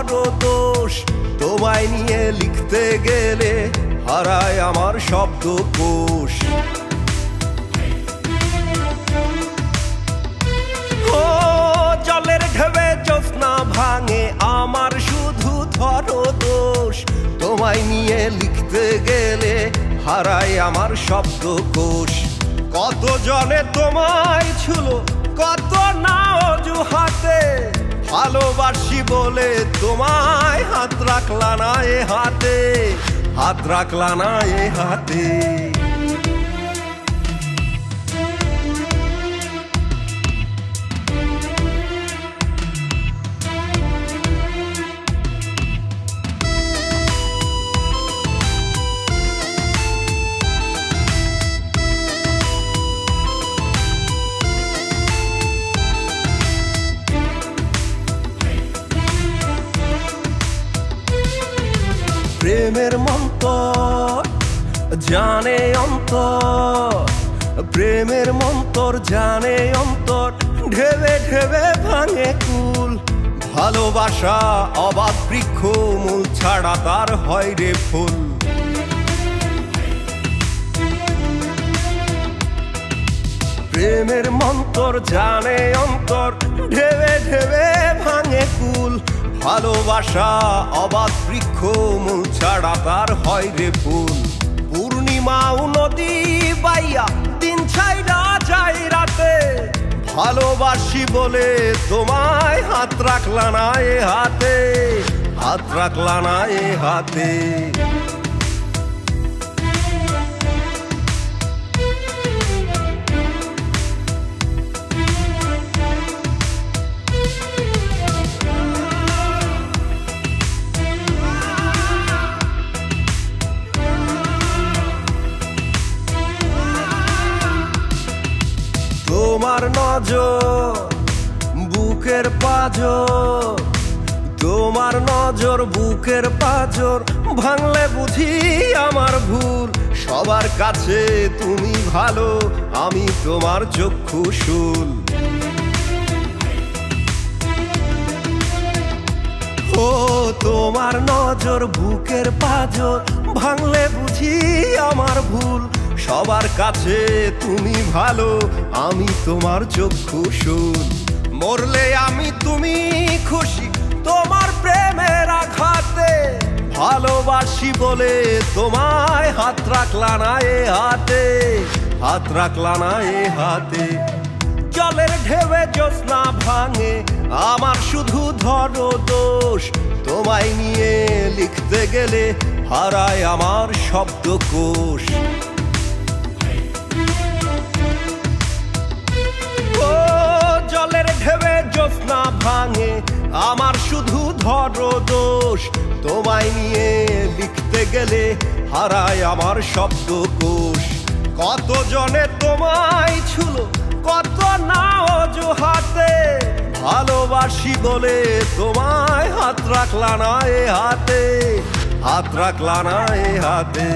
ধরো দোষ, তোমায় নিয়ে লিখতে গেলে হারায় আমার শব্দকোষ। ও জলের ঢেবে জ্যোৎস্না ভাঙে আমার শুধু ধরো দোষ, তোমায় নিয়ে লিখতে গেলে হারায় আমার শব্দকোষ। কত জনে তোমায় ছুলো কত না অজুহাতে, ভালোবাসি বলে তোমায় হাত রাখলা না এ হাতে, হাত রাখলা না এ হাতে। প্রেমের মন্তর জানে অন্তর, প্রেমের মন্তর জানে অন্তর, ঢেবে ঢেবে ভাঙে কুল। ভালোবাসা অবাধ বৃক্ষ, মূল ছাড়া তার হয় রে ফুল। প্রেমের মন্তর জানে অন্তর, ঢেবে ঢেবে ভাঙে কুল। ভালোবাসা অবাধ বৃক্ষ, মূল ছাড়া তার হয় রে ফুল। পূর্ণিমাও নদী বাইয়া দিন ছাইরা যায় রাতে, ভালোবাসি বলে তোমায় হাত রাখলা না এ হাতে, হাত রাখলা না এ হাতে। তোমার নজর বুকের পাঁজর, তোমার নজর বুকের পাঁজর, ভাঙলে বুঝি আমার ভুল। সবার কাছে তুমি ভালো, আমি তোমার চক্ষুশূল। ও তোমার নজর বুকের পাঁজর, ভাঙলে বুঝি আমার ভুল। সবার কাছে তুমি ভালো, আমি তোমার চক্ষুশূল। মরলে আমি তুমি খুশি তোমার প্রেমের আঘাতে, ভালোবাসি বলে তোমায় হাত রাখলা না এ হাতে, হাত রাখলা না এ হাতে। জলের ঢেবে জ্যোৎস্না ভাঙে আমার শুধু ধরো দোষ, তোমায় নিয়ে লিখতে গেলে হারায় আমার শব্দকোষ। জলের ঢেবে জ্যোৎস্না ভাঙে আমার শুধু ধরো দোষ, তোমায় নিয়ে লিখতে গেলে হারায় আমার শব্দকোষ। কত জনে তোমায় ছুলো কত না অজুহাতে, ভালোবাসি বলে তোমায় হাত রাখলা না এ হাতে, হাত রাখলা না এ হাতে।